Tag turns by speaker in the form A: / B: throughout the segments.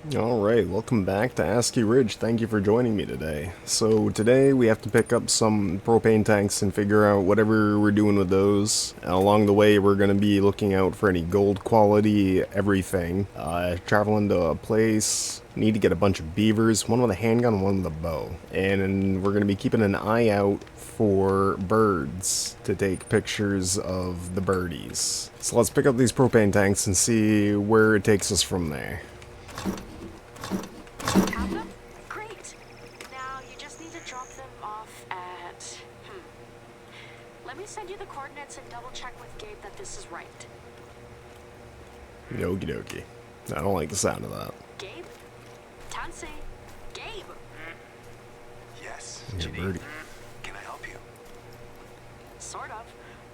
A: Alright, welcome back to Askiy Ridge. Thank you for joining me today. So today we have to pick up some propane tanks and figure out whatever we're doing with those. And along the way we're going to be looking out for any gold quality, everything. Traveling to a place, need to get a bunch of beavers, one with a handgun, one with a bow. And we're going to be keeping an eye out for birds to take pictures of the birdies. So let's pick up these propane tanks and see where it takes us from there.
B: Have them? Great. Now you just need to drop them off at... Let me send you the coordinates and double check with Gabe that this is right.
A: Okie dokie. I don't like the sound of that.
B: Gabe? Tansei? Gabe?
C: Yes,
A: Yeah,
C: Janine.
A: birdie.
C: Can I help you?
B: Sort of.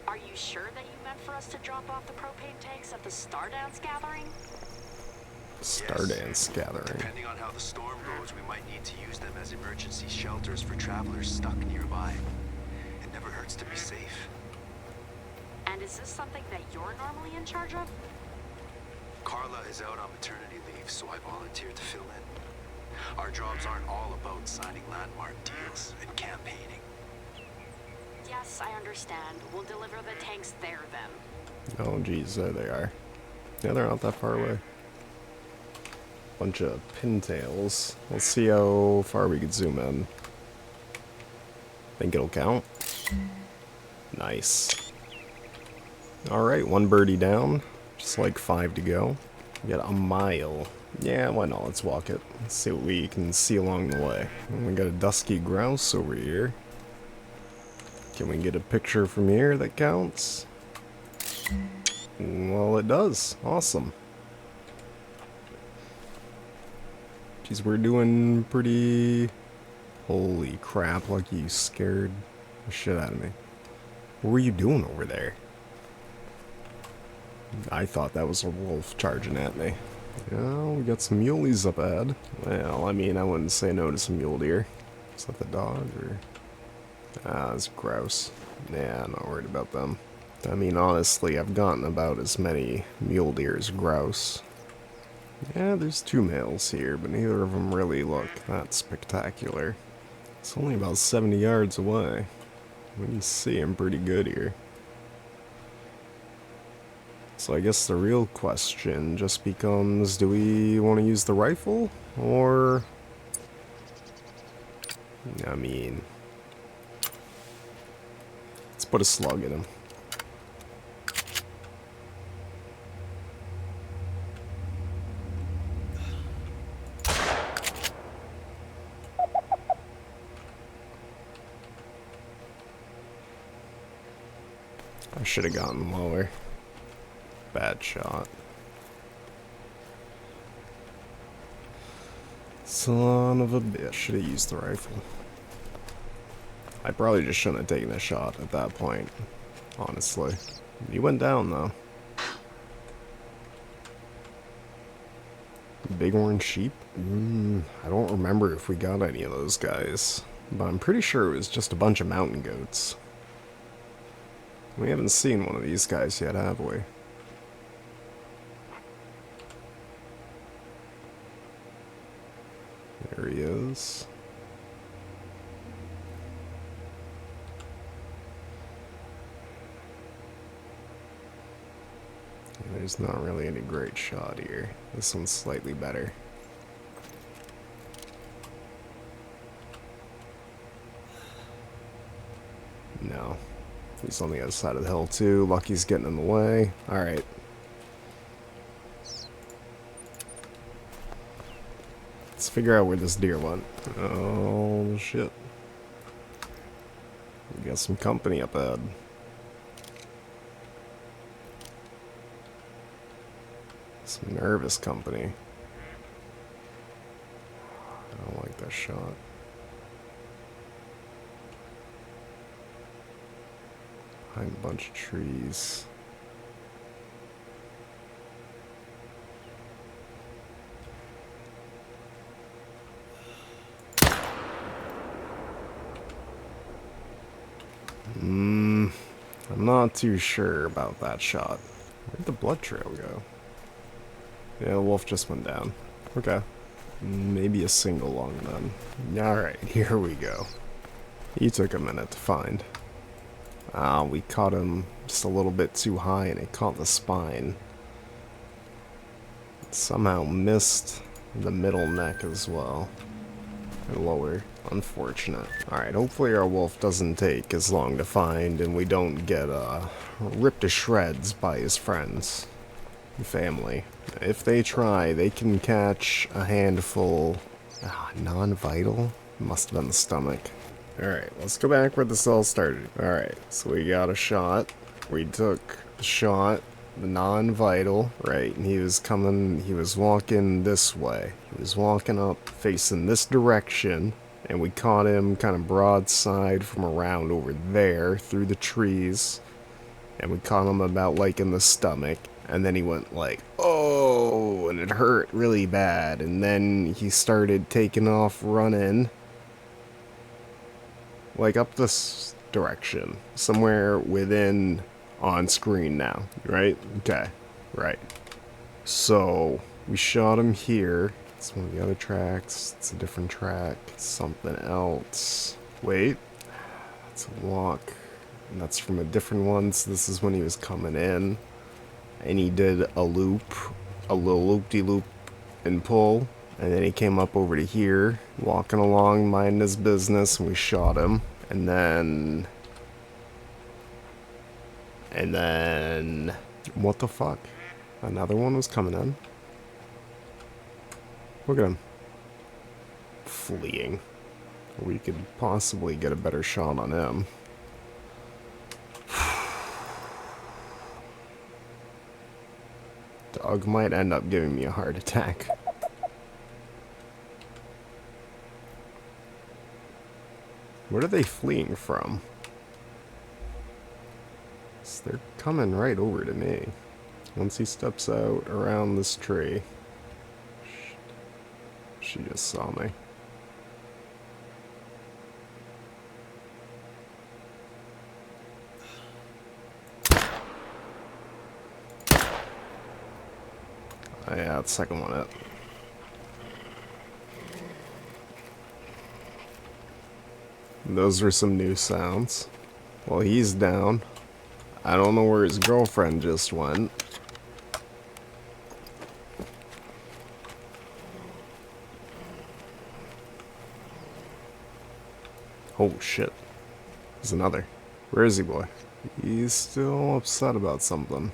B: Are you sure that you meant for us to drop off the propane tanks at the Stardance gathering?
A: Stardance gathering.
C: Depending on how the storm goes, we might need to use them as emergency shelters for travelers stuck nearby. It never hurts to be safe.
B: And is this something that you're normally in charge of?
C: Carla is out on maternity leave, so I volunteered to fill in. Our jobs aren't all about signing landmark deals and campaigning.
B: Yes, I understand. We'll deliver the tanks there then.
A: Oh geez, there they are. Yeah, they're not that far away. Bunch of pintails. Let's see how far we can zoom in. Think it'll count? Nice. Alright, one birdie down. Just like 5 to go. We got a mile. Yeah, why not? Let's walk it. Let's see what we can see along the way. And we got a dusky grouse over here. Can we get a picture from here that counts? Well, it does. Awesome. Jeez, we're doing pretty... Holy crap, Lucky, you scared the shit out of me. What were you doing over there? I thought that was a wolf charging at me. Yeah, we got some muleys up ahead. Well, I mean, I wouldn't say no to some mule deer. Is that the dog, or...? Ah, it's grouse. Yeah, I'm not worried about them. I mean, honestly, I've gotten about as many mule deer as grouse. Yeah, there's 2 males here, but neither of them really look that spectacular. It's only about 70 yards away. We can see him pretty good here. So I guess the real question just becomes, do we want to use the rifle? Or... I mean... Let's put a slug in him. I should have gotten lower. Bad shot. Son of a bitch, should have used the rifle. I probably just shouldn't have taken a shot at that point, honestly. He went down though. Bighorn sheep? I don't remember if we got any of those guys, but I'm pretty sure it was just a bunch of mountain goats. We haven't seen one of these guys yet, have we? There he is. There's not really any great shot here. This one's slightly better. No. He's on the other side of the hill too. Lucky's getting in the way. Alright. Let's figure out where this deer went. Oh shit. We got some company up ahead. Some nervous company. I don't like that shot. Behind a bunch of trees. I'm not too sure about that shot. Where'd the blood trail go? Yeah, the wolf just went down. Okay. Maybe a single lung then. Alright, here we go. He took a minute to find. We caught him just a little bit too high and it caught the spine. Somehow missed the middle neck as well. Or lower. Unfortunate. Alright, hopefully our wolf doesn't take as long to find and we don't get ripped to shreds by his friends and family. If they try, they can catch a handful. Non-vital? Must have been the stomach. Alright, let's go back where this all started. Alright, so we got a shot. We took the shot, the non-vital, right, and he was walking this way. He was walking up, facing this direction, and we caught him kind of broadside from around over there, through the trees, and we caught him about, like, in the stomach, and then he went like, oh, and it hurt really bad, and then he started taking off running, like up this direction, somewhere within on screen now, right? Okay, right. So we shot him here. It's one of the other tracks. It's a different track. It's something else. Wait, that's a walk, and that's from a different one. So this is when he was coming in, and he did a loop, a little loop-de-loop and pull. And then he came up over to here, walking along, minding his business, and we shot him. And then... What the fuck? Another one was coming in? Look at him. Fleeing. We could possibly get a better shot on him. Dog might end up giving me a heart attack. What are they fleeing from? So they're coming right over to me. Once he steps out around this tree. She just saw me. Oh, yeah, the second one up. Those were some new sounds. Well, he's down. I don't know where his girlfriend just went. Oh shit. There's another. Where is he, boy? He's still upset about something.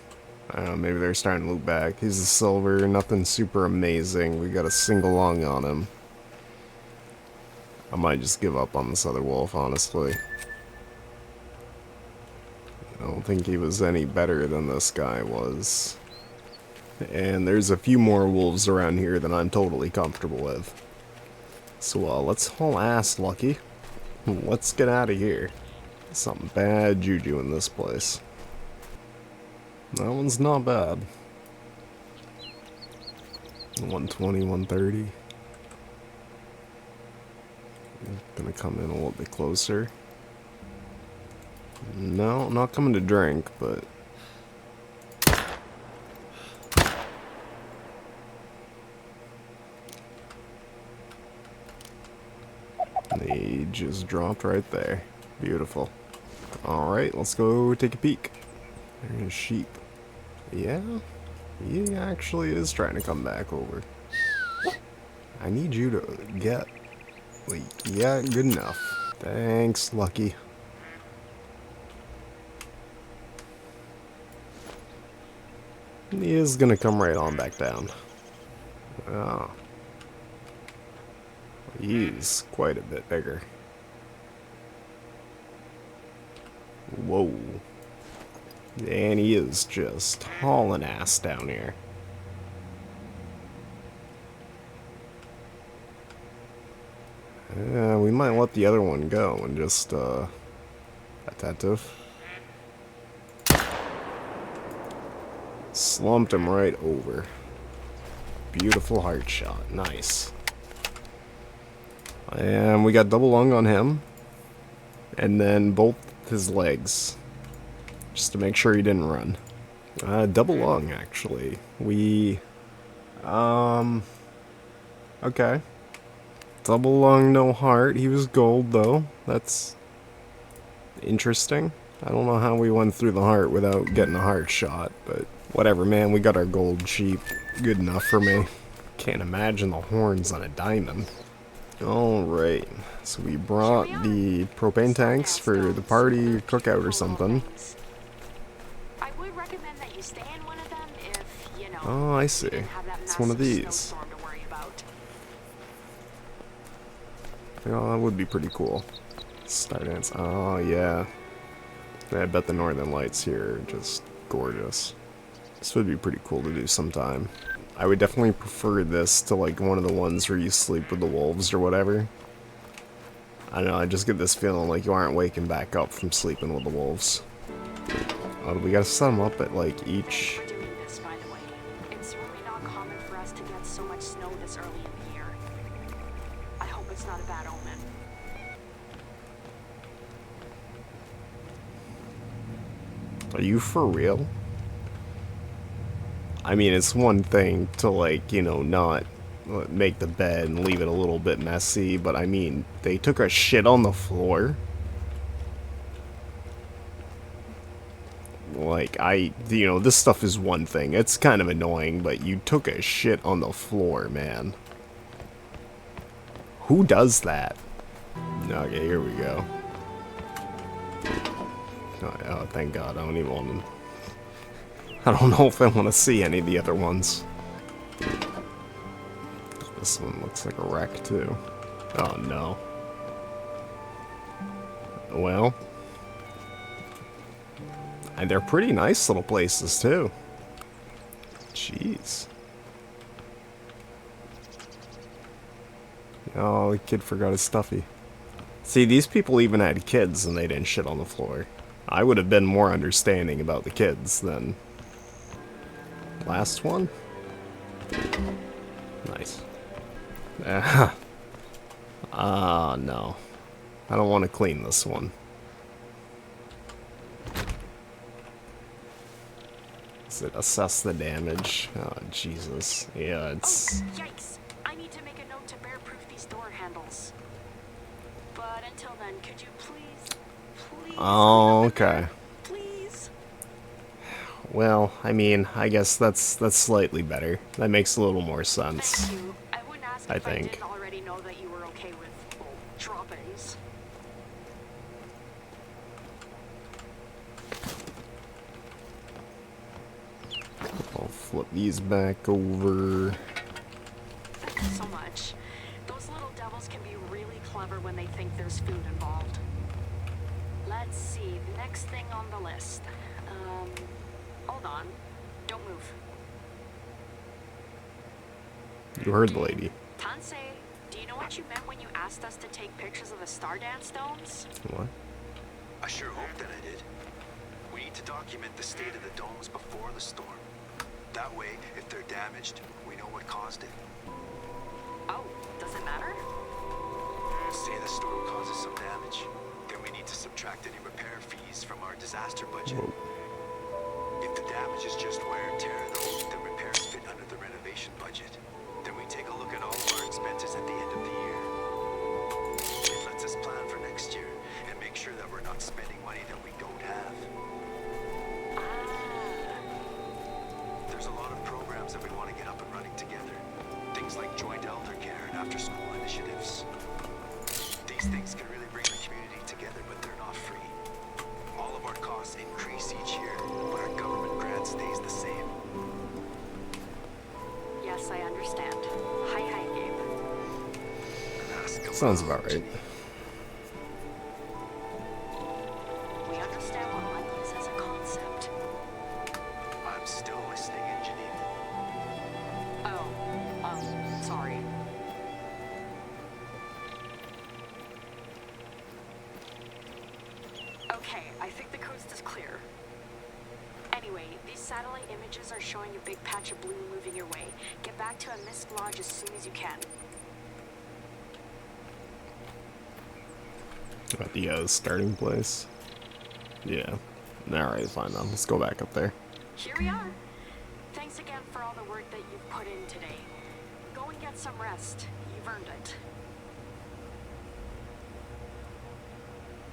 A: I don't know, maybe they're starting to loop back. He's a silver, nothing super amazing. We got a single lung on him. I might just give up on this other wolf, honestly. I don't think he was any better than this guy was. And there's a few more wolves around here that I'm totally comfortable with. So let's haul ass, Lucky. Let's get out of here. Some bad juju in this place. That one's not bad. 120, 130. Gonna come in a little bit closer. No, not coming to drink, but... They just dropped right there. Beautiful. Alright, let's go take a peek. There's a sheep. Yeah, he actually is trying to come back over. I need you to get... Wait, yeah, good enough. Thanks, Lucky. He is gonna come right on back down. Oh. He's quite a bit bigger. Whoa. And he is just hauling ass down here. Yeah, we might let the other one go and just, attentive. Slumped him right over. Beautiful heart shot. Nice. And we got double lung on him. And then both his legs. Just to make sure he didn't run. Double lung, actually. We Okay. Double lung, no heart. He was gold, though. That's interesting. I don't know how we went through the heart without getting a heart shot, but whatever, man. We got our gold cheap. Good enough for me. Can't imagine the horns on a diamond. Alright, so we brought the propane tanks for the party cookout or something.
B: I would recommend that you stay in one of them if, you know,
A: Oh, I see.
B: you didn't have that
A: It's one of
B: massive
A: these.
B: snowstorm to worry about.
A: Oh, that would be pretty cool. Star dance. Oh, yeah. I bet the northern lights here are just gorgeous. This would be pretty cool to do sometime. I would definitely prefer this to like one of the ones where you sleep with the wolves or whatever. I don't know, I just get this feeling like you aren't waking back up from sleeping with the wolves. Oh, we gotta set them up at like each...
B: Thanks for doing this, by the way. It's really not common for us to get so much snow this early in the year. I hope it's not a bad omen.
A: Are you for real? I mean, it's one thing to, like, you know, not make the bed and leave it a little bit messy, but I mean, they took a shit on the floor? Like, you know, this stuff is one thing. It's kind of annoying, but you took a shit on the floor, man. Who does that? Okay, here we go. Oh, thank God, I don't even want them. I don't know if I want to see any of the other ones. This one looks like a wreck, too. Oh, no. Well. And they're pretty nice little places, too. Jeez. Oh, the kid forgot his stuffy. See, these people even had kids and they didn't shit on the floor. I would have been more understanding about the kids than... Last one? Nice. No. I don't want to clean this one. Does it assess the damage? Oh, Jesus. Yeah, it's...
B: Oh, yikes! I need to make a note to bear-proof these door handles. But until then, could you please...
A: Oh, okay.
B: Please?
A: Well, I mean, I guess that's slightly better. That makes a little more sense.
B: Thank you. I wouldn't ask
A: I
B: if I
A: think.
B: didn't already know that you were okay with, well, droppings.
A: I'll flip these back over.
B: Thank you so much. Those little devils can be really clever when they think there's food involved. Let's see, the next thing on the list. Hold on. Don't move.
A: You heard the lady.
B: Tansei, do you know what you meant when you asked us to take pictures of the star dance domes?
A: What?
C: I sure hope that I did. We need to document the state of the domes before the storm. That way, if they're damaged, we know what caused it.
B: Oh, does it matter?
C: Say the storm causes some damage, then we need to subtract any repair fees from our disaster budget.
A: Whoa.
C: If the damage is just wear and tear, though, the repairs fit under the renovation budget. Then we take a look at all of our expenses at the end of the year. It lets us plan for next year and make sure that we're not spending money that we don't have. There's a lot of programs that we want to get up and running together. Things like joint elder care and after-school initiatives. These things can really bring the community together, but they're not free. All of our costs increase each year, but our government grant stays the same.
B: Yes, I understand. Hi, Gabe.
A: Sounds about right.
B: We understand what money is as a concept.
C: I'm still listening, Engineer.
B: Oh, sorry. Okay, I think the coast is clear. Anyway, these satellite images are showing a big patch of blue moving your way. Get back to a mist lodge as soon as you can.
A: At the starting place. Yeah. Alright, fine then. Let's go back up there.
B: Here we are. Thanks again for all the work that you've put in today. Go Go and get some rest. You've earned it.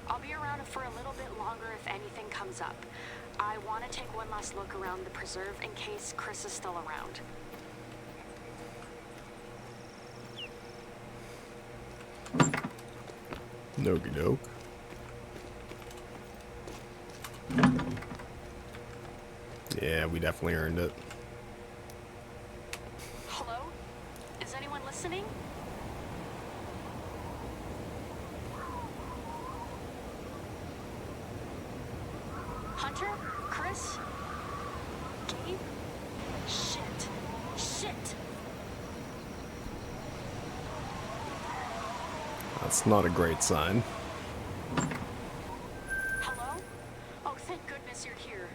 B: I'll be around for a little bit longer if anything comes up. I want to take one last look around the preserve in case Chris is still around.
A: Okie doke. Yeah, we definitely earned it.
B: Hello? Is anyone listening? Hunter? Chris? Gabe? Shit. Shit!
A: That's not a great sign.
B: Hello? Oh, thank goodness you're here.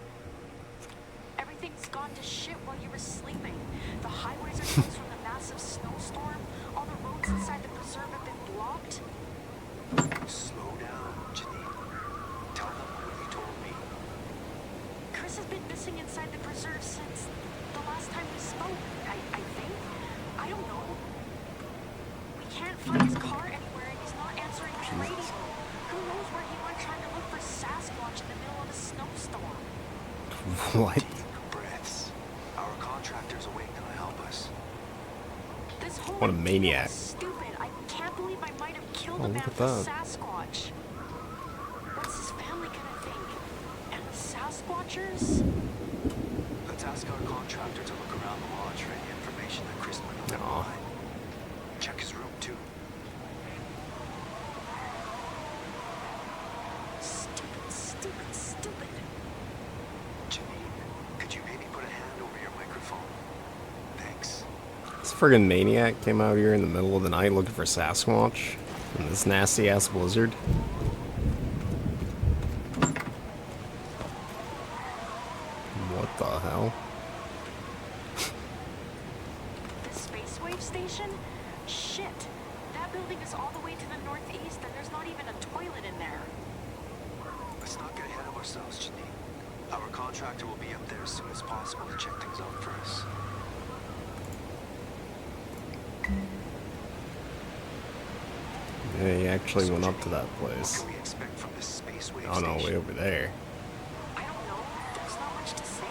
B: Everything's gone to shit while you were sleeping. The highways are closed from the massive snowstorm. All the roads inside the preserve have been blocked.
C: Slow down, Janine. Tell them what you told me.
B: Chris has been missing inside the preserve since the last time we spoke, I think. I don't know. We can't find his car anywhere and he's not answering the radio. Who knows where he went trying to look for Sasquatch in the middle of a snowstorm?
A: What?
C: Breaths. Our contractor's awake now to help us.
B: This whole
A: What a
B: idea
A: maniac.
B: was stupid. I can't believe I might have killed
A: Oh,
B: a man
A: look at
B: for
A: that.
B: Sasquatch. What's his family gonna think? And the Sasquatchers?
C: Let's ask our contractor to look around the lodge for any information that Chris might have left
A: Aw.
C: behind. Check his room, too.
B: Stupid, stupid, stupid.
C: Janine, could you maybe put a hand over your microphone? Thanks.
A: This friggin' maniac came out here in the middle of the night looking for Sasquatch in this nasty ass blizzard. What the hell?
B: The Space Wave Station? Shit. That building is all the way to the northeast and there's not even a toilet in there.
C: Let's not get ahead of ourselves, Janine. Our contractor will be up there as soon as possible to check things out for us.
A: Yeah, he actually
C: So,
A: went up to
C: Janine,
A: that
C: What
A: place.
C: can we expect from this space wave
A: Oh no,
C: station?
A: way over there.
B: I don't know. There's not much to say.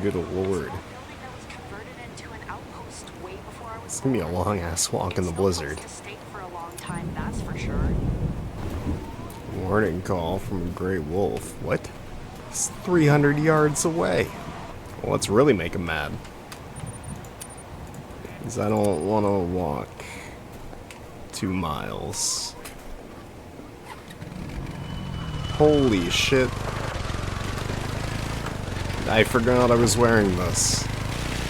A: Good
B: It's an
A: lord.
B: old building that was converted into an outpost way before I was
A: It's gonna be a
B: born.
A: long ass walk in the
B: It's no
A: blizzard.
B: place to stay for a long time, that's for sure.
A: Warning call from a gray wolf. What? It's 300 yards away. Well, let's really make him mad. Because I don't want to walk 2 miles. Holy shit. I forgot I was wearing this.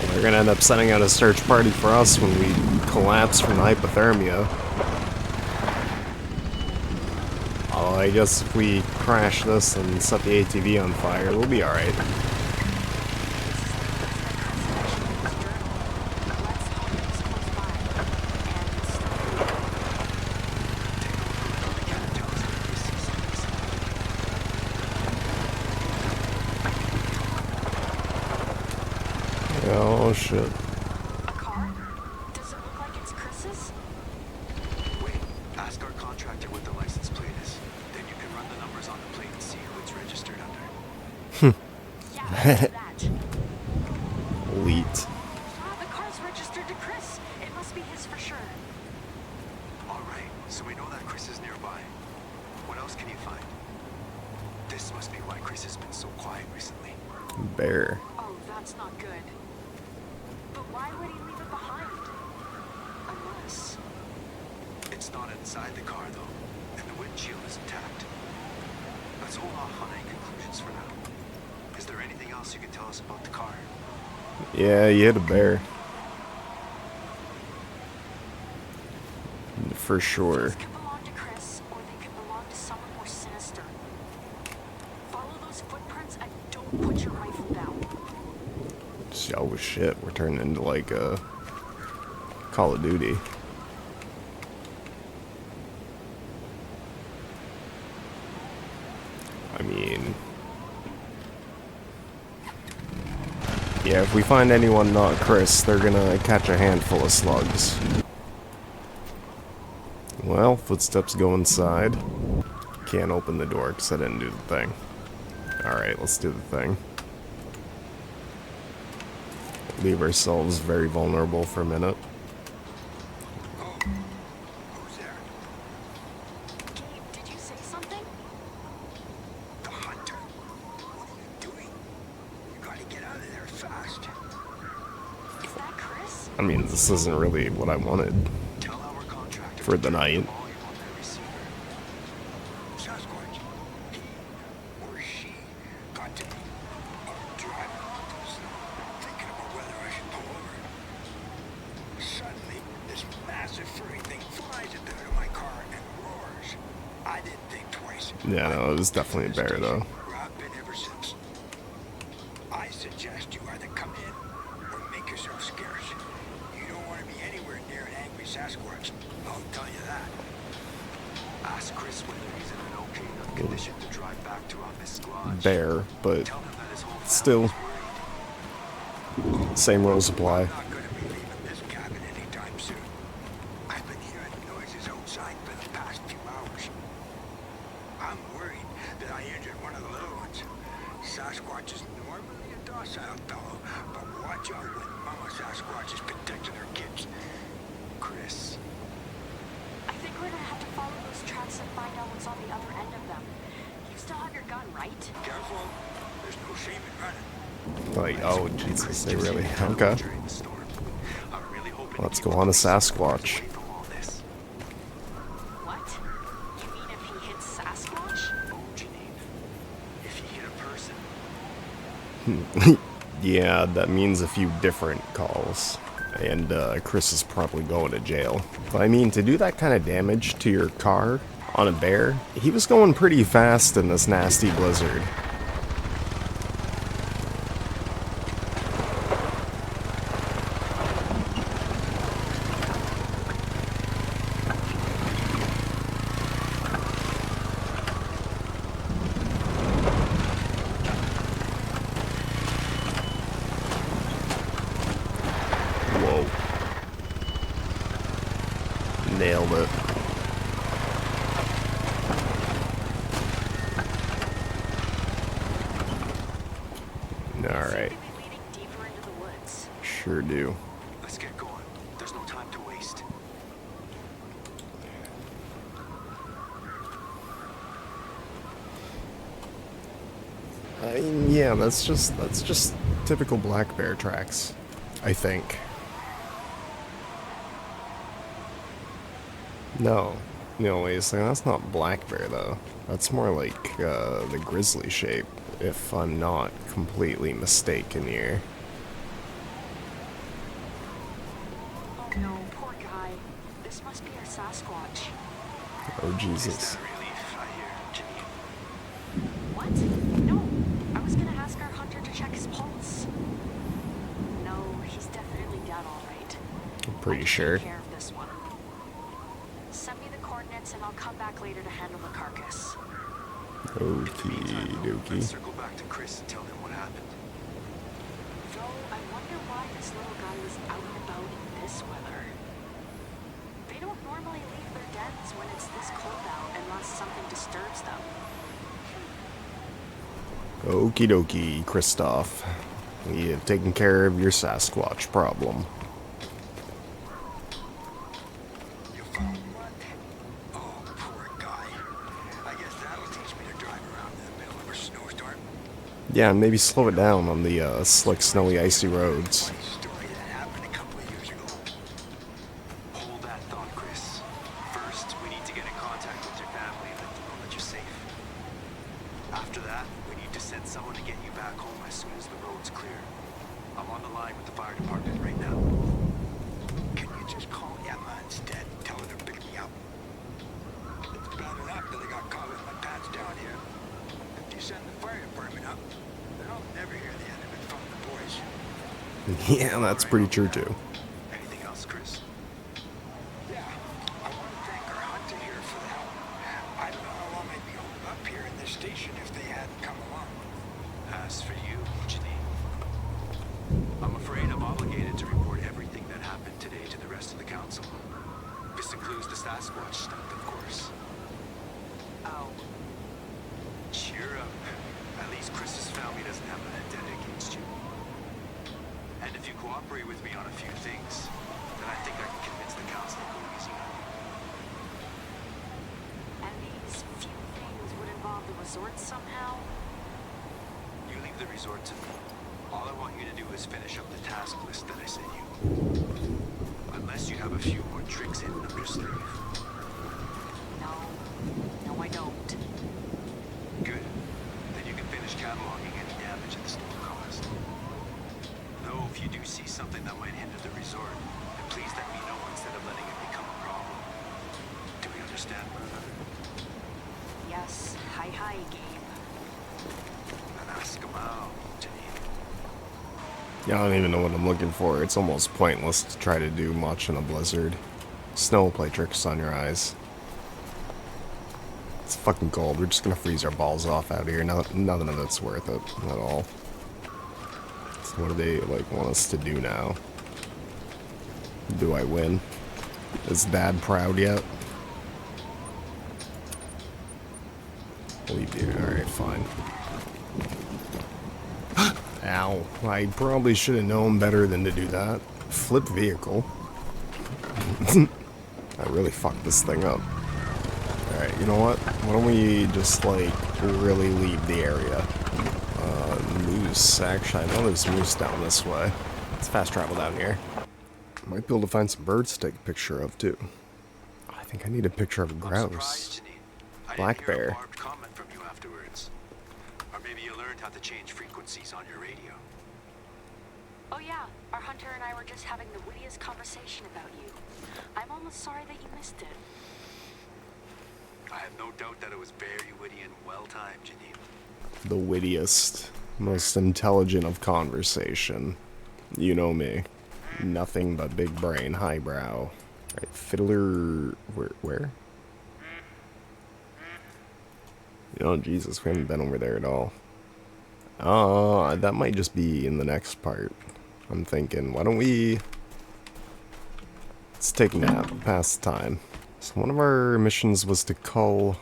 A: They're gonna end up sending out a search party for us when we collapse from hypothermia. Oh, I guess if we crash this and set the ATV on fire, we'll be alright. Oh shit.
B: A car? Does it look like it's Chris's?
C: Wait, ask our contractor what the license plate is. Then you can run the numbers on the plate and see who it's registered under.
B: Yeah, do that.
A: Elite.
B: Ah, the car's registered to Chris. It must be his for sure.
C: Alright, so we know that Chris is nearby. What else can you find? This must be why Chris has been so quiet recently.
A: Bear.
B: Oh, that's not good. But why would he leave it behind? Unless...
C: It's not inside the car though, and the windshield is intact. Let's hold off on any conclusions for now. Is there anything else you can tell us about the car?
A: Yeah, you hit a bear. For sure.
B: These could belong to Chris, or they could belong to someone more sinister. Follow those footprints and don't put your rifle down.
A: Oh shit, we're turning into like a Call of Duty. I mean, Yeah, if we find anyone not Chris, they're gonna catch a handful of slugs. Well, footsteps go inside. Can't open the door because I didn't do the thing. Alright, let's do the thing. Leave ourselves very vulnerable for a minute.
C: Oh, who's there?
B: Gabe, did you say something?
C: The hunter. What are you doing? You gotta get out of there fast.
B: Is that Chris?
A: I mean, this isn't really what I wanted
C: Tell our contractor
A: for
C: to
A: the
C: turn
A: night.
C: volume on their receiver. Sasquatch, he or she got to me. I'm driving off this, thinking about whether I should pull over. Suddenly, this massive furry thing flies at the hood of my car and roars. I didn't think twice.
A: Yeah, no, it was definitely a bear, though.
C: Where I've been ever since. I suggest you either come in or make yourself scarce. You don't want to be anywhere near an angry Sasquatch. I'll tell you that. Ask Chris whether he's in an okay enough condition to drive back to our Miss Squatch.
A: Bear, but
C: Tell him that his whole
A: still,
C: family's worried.
A: same rules apply.
C: I'm not going to be leaving this cabin anytime soon. I've been hearing noises outside for the past few hours. I'm worried that I injured one of the little ones. Sasquatch is normally a docile fellow, but watch out when Mama Sasquatch is protecting her kids. Chris.
B: I think we're gonna have to follow those tracks and find out what's on the other end of them. You still have your gun, right?
C: Careful. There's no shame in running.
A: Like, oh, Jesus, they really... Okay.
C: During the storm. I'm really hoping
A: Let's
C: to
A: go
C: keep
A: on a
C: the police
A: Sasquatch.
C: away from all this.
B: What? You mean if he hits Sasquatch?
C: Oh, Janine. If he hit a person,
A: Yeah, that means a few different calls. And Chris is probably going to jail. But I mean, to do that kind of damage to your car on a bear, he was going pretty fast in this nasty blizzard. Whoa. Nailed it. Alright,
B: Seem to be leading deeper into the woods.
A: sure do.
C: let's get going. There's no time to waste.
A: I mean, yeah, that's just typical black bear tracks, I think. No, wait a second, that's not black bear though. That's more like the grizzly shape, if I'm not completely mistaken here.
B: Oh no, poor guy. This must be our Sasquatch.
A: Oh
C: Is
A: Jesus.
C: that a relief, I hear, Janine?
B: What? No. I was gonna ask our hunter to check his pulse. No, he's definitely dead, all right.
A: I'm
B: I
A: pretty
B: can
A: sure.
B: Take care of this one. Send me the coordinates and I'll come back later to handle the carcass.
A: Okie dokie.
C: Let's circle back to Chris and tell him what happened.
B: Though I wonder why this little guy was out and about in this weather. They don't normally leave their dens when it's this cold out unless something disturbs them.
A: Okie dokie, Christoph. We have taken care of your Sasquatch problem.
C: You found one? Oh, poor guy. I guess that'll teach me to drive around in the middle of a snowstorm.
A: Yeah, and maybe slow it down on the slick, snowy, icy roads.
C: Funny story that happened a couple of years ago. Hold that thought, Chris. First, we need to get in contact with your family and let them know that you're safe. After that, we need to send someone to get you back home as soon as the road's clear. I'm on the line with the fire department right now. Can you just call Emma instead and tell her to pick me up? It's bad enough that I got caught with my pants down here. If you send the fire department up, then I'll never hear the end of it from the boys.
A: Yeah, that's pretty true too.
C: Anything else, Chris? Yeah, I want to thank our hunter here for the help. I don't know how long I'd be holed up here in this station if they hadn't come along. As for you, Janine, includes the Sasquatch stunt, of course.
B: Oh.
C: Cheer up. At least Chris's family doesn't have a vendetta against you. And if you cooperate with me on a few things, then I think I can convince the council to go easy on you.
B: And these few things would involve the resort somehow?
C: You leave the resort to me. All I want you to do is finish up the task list that I sent you. Unless you have a few more tricks hidden up your sleeve.
B: No. No, I don't.
C: Good. Then you can finish cataloging any damage that the storm caused. Though if you do see something that might hinder the resort, then please let me know instead of letting it become a problem. Do we understand one another?
B: Yes. Hi, Gabe.
C: Then ask him out, Janine.
A: Yeah, I don't even know what I'm looking for. It's almost pointless to try to do much in a blizzard. Snow will play tricks on your eyes. It's fucking cold. We're just gonna freeze our balls off out here. None of it's worth it at all. So what do they like want us to do now? Do I win? Is Dad proud yet? Leave you. Alright, fine. Ow. I probably should have known better than to do that. Flip vehicle. I really fucked this thing up. Alright, you know what? Why don't we just, like, really leave the area? Moose. Actually, I know there's moose down this way. It's fast travel down here. Might be able to find some birds to take a picture of, too. I think I need a picture of a
C: I'm
A: grouse.
C: surprised, Janine. I
A: Black
C: didn't hear
A: bear.
C: a barbed comment from you afterwards. Or maybe you learned how to change frequencies on your radio.
B: Oh yeah, our hunter and I were just having the wittiest conversation about you. I'm almost sorry that you missed it.
C: I have no doubt that it was very witty and well-timed, Janine.
A: The wittiest, most intelligent of conversation. You know me. Nothing but big brain, highbrow. Right, Fiddler... Where? Oh, Jesus, we haven't been over there at all. That might just be in the next part. I'm thinking, why don't we... Let's take a nap, pass the time. So one of our missions was to cull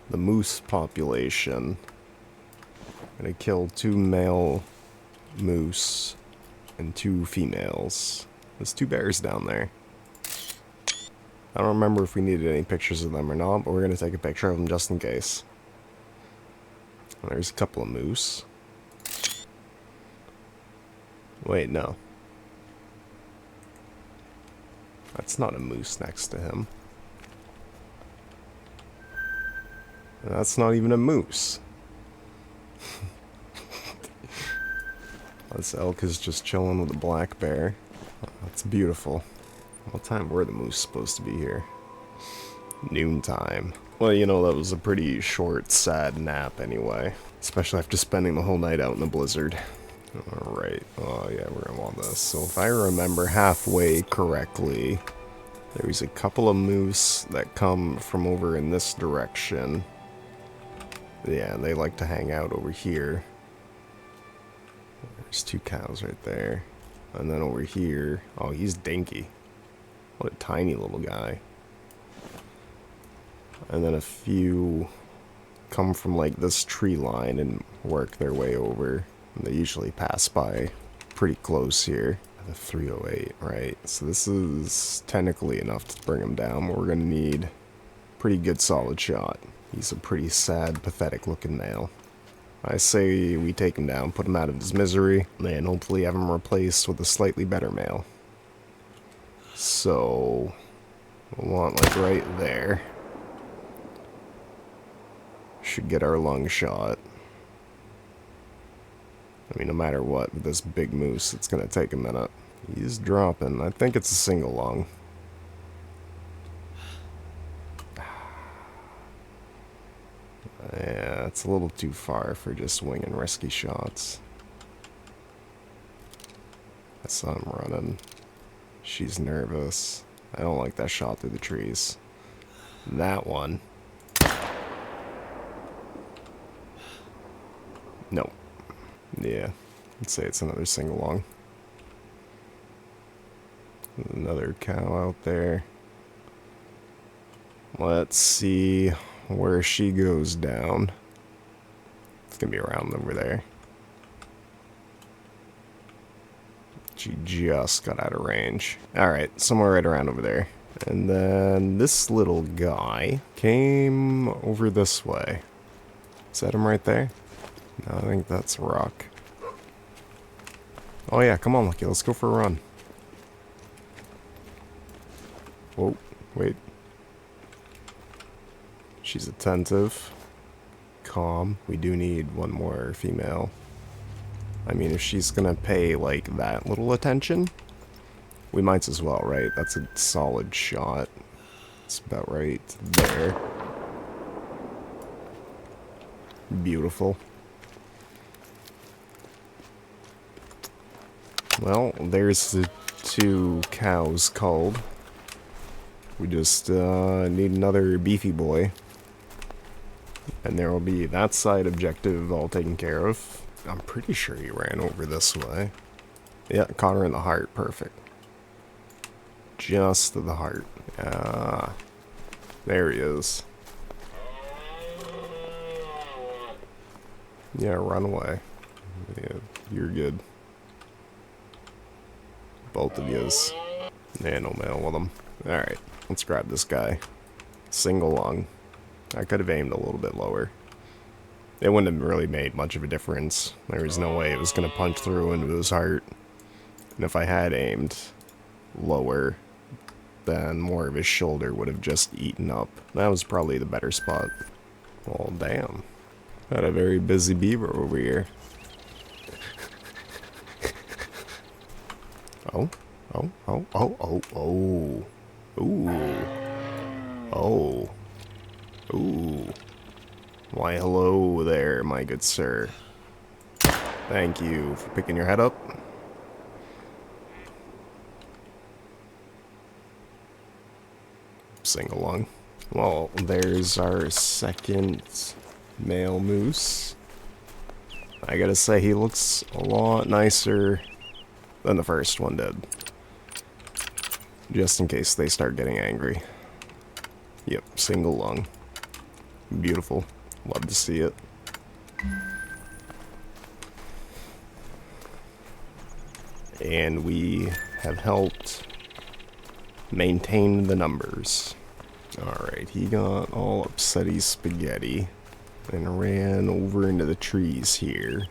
A: the moose population. I'm gonna kill 2 male moose and 2 females. There's 2 bears down there. I don't remember if we needed any pictures of them or not, but we're gonna take a picture of them just in case. There's a couple of moose. Wait, no. That's not a moose next to him. That's not even a moose. This elk is just chilling with a black bear. That's beautiful. What time were the moose supposed to be here? Noontime. Well, you know, that was a pretty short, sad nap anyway. Especially after spending the whole night out in the blizzard. Alright. Oh, yeah, we're gonna want this. So if I remember halfway correctly, there's a couple of moose that come from over in this direction. Yeah, they like to hang out over here. There's 2 cows right there. And then over here... Oh, he's dinky. What a tiny little guy. And then a few come from like this tree line and work their way over. And they usually pass by pretty close here. The 308, right? So this is technically enough to bring him down. We're gonna need a pretty good solid shot. He's a pretty sad, pathetic looking male. I say we take him down, put him out of his misery, and hopefully have him replaced with a slightly better male. So, we'll want like right there. Should get our lung shot. I mean, no matter what, with this big moose, it's gonna take a minute. He's dropping. I think it's a single lung. Yeah, it's a little too far for just winging risky shots. I saw him running. She's nervous. I don't like that shot through the trees. That one. Nope. Yeah, I'd say it's another sing-along. Another cow out there. Let's see where she goes down. It's gonna be around over there. She just got out of range. Alright, somewhere right around over there. And then this little guy came over this way. Is that him right there? No, I think that's a rock. Oh yeah, come on, Lucky, let's go for a run. Whoa, wait. She's attentive. Calm. We do need one more female. I mean, if she's gonna pay, like, that little attention, we might as well, right? That's a solid shot. It's about right there. Beautiful. Well, there's the 2 cows culled. We just need another beefy boy. And there will be that side objective all taken care of. I'm pretty sure he ran over this way. Yeah, caught her in the heart. Perfect. Just the heart. There he is. Yeah, run away. Yeah, you're good. Both of yous. Yeah, no mail with them. Alright, let's grab this guy. Single lung. I could have aimed a little bit lower. It wouldn't have really made much of a difference. There was no way it was going to punch through into his heart. And if I had aimed lower, then more of his shoulder would have just eaten up. That was probably the better spot. Well, damn. Got a very busy beaver over here. Oh, oh, oh, oh, oh, oh. Ooh. Oh. Ooh. Why, hello there, my good sir. Thank you for picking your head up. Sing along. Well, there's our second male moose. I gotta say, he looks a lot nicer than the first one did. Just in case they start getting angry. Yep, single lung. Beautiful. Love to see it. And we have helped maintain the numbers. Alright, he got all upsetty spaghetti and ran over into the trees here.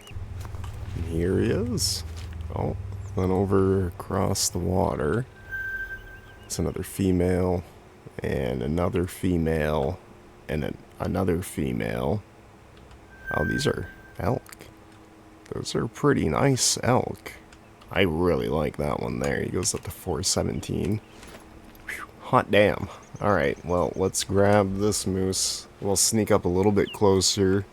A: And here he is. Oh, went over across the water. It's another female, and another female, and another female. Oh, these are elk. Those are pretty nice elk. I really like that one there. He goes up to 417. Whew, hot damn. Alright, well, let's grab this moose. We'll sneak up a little bit closer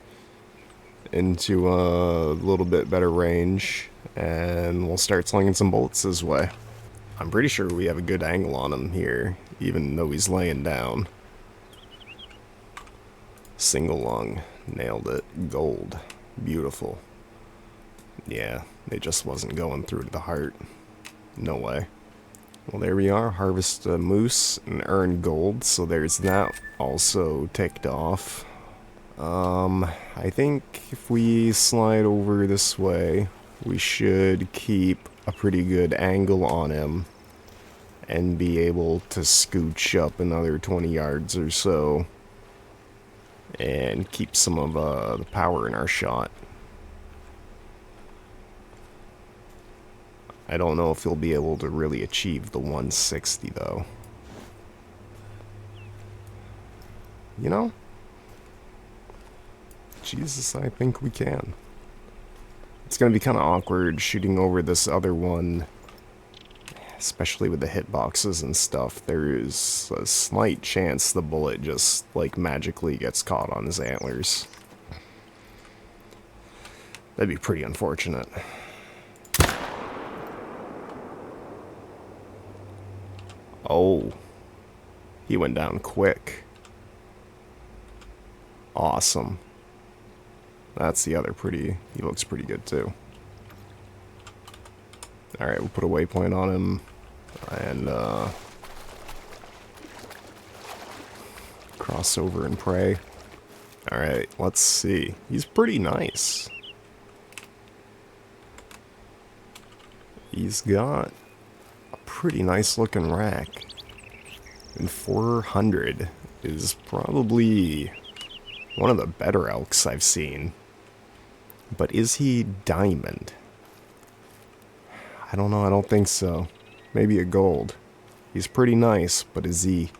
A: into a little bit better range, and we'll start slinging some bullets his way. I'm pretty sure we have a good angle on him here, even though he's laying down. Single lung. Nailed it. Gold. Beautiful. Yeah, it just wasn't going through to the heart. No way. Well, there we are. Harvest a moose and earn gold, so there's that also ticked off. I think if we slide over this way, we should keep a pretty good angle on him and be able to scooch up another 20 yards or so and keep some of the power in our shot. I don't know if he'll be able to really achieve the 160 though. You know? Jesus, I think we can. It's gonna be kind of awkward shooting over this other one, especially with the hitboxes and stuff. There is a slight chance the bullet just, like, magically gets caught on his antlers. That'd be pretty unfortunate. Oh. He went down quick. Awesome. That's the other pretty... He looks pretty good, too. Alright, we'll put a waypoint on him. And, Cross over and pray. Alright, let's see. He's pretty nice. He's got a pretty nice looking rack. And 400 is probably one of the better elks I've seen. But is he diamond? I don't know, I don't think so. Maybe a gold. He's pretty nice, but is he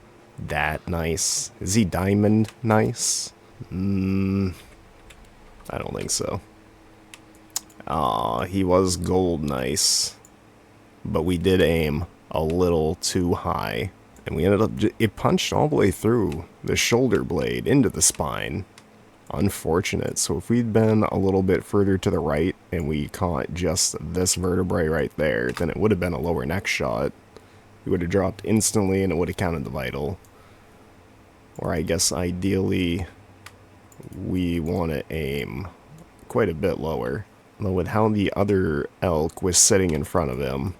A: that nice? Is he diamond nice? I don't think so. Aw, he was gold nice. But we did aim a little too high. And we ended up, it punched all the way through the shoulder blade into the spine. Unfortunate. So if we'd been a little bit further to the right and we caught just this vertebrae right there, then it would have been a lower neck shot. We would have dropped instantly and it would have counted the vital. Or I guess ideally we want to aim quite a bit lower. Though with how the other elk was sitting in front of him,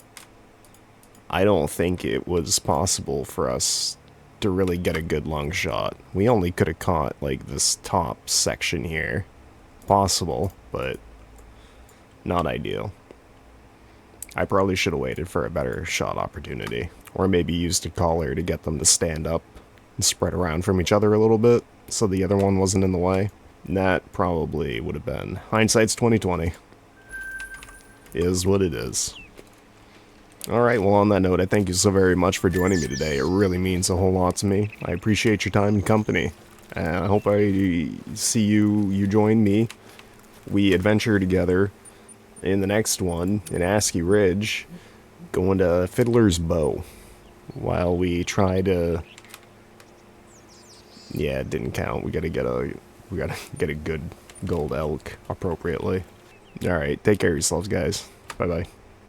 A: I don't think it was possible for us to really get a good long shot. We only could have caught like this top section here. Possible, but not ideal. I probably should have waited for a better shot opportunity. Or maybe used a collar to get them to stand up and spread around from each other a little bit so the other one wasn't in the way. That probably would have been hindsight's 2020. Is what it is. Alright, well on that note, I thank you so very much for joining me today. It really means a whole lot to me. I appreciate your time and company. I hope I see you join me. We adventure together in the next one, in Askiy Ridge, going to Fiddler's Bow. While we try to... Yeah, it didn't count. We gotta get a good gold elk appropriately. Alright, take care of yourselves, guys. Bye-bye.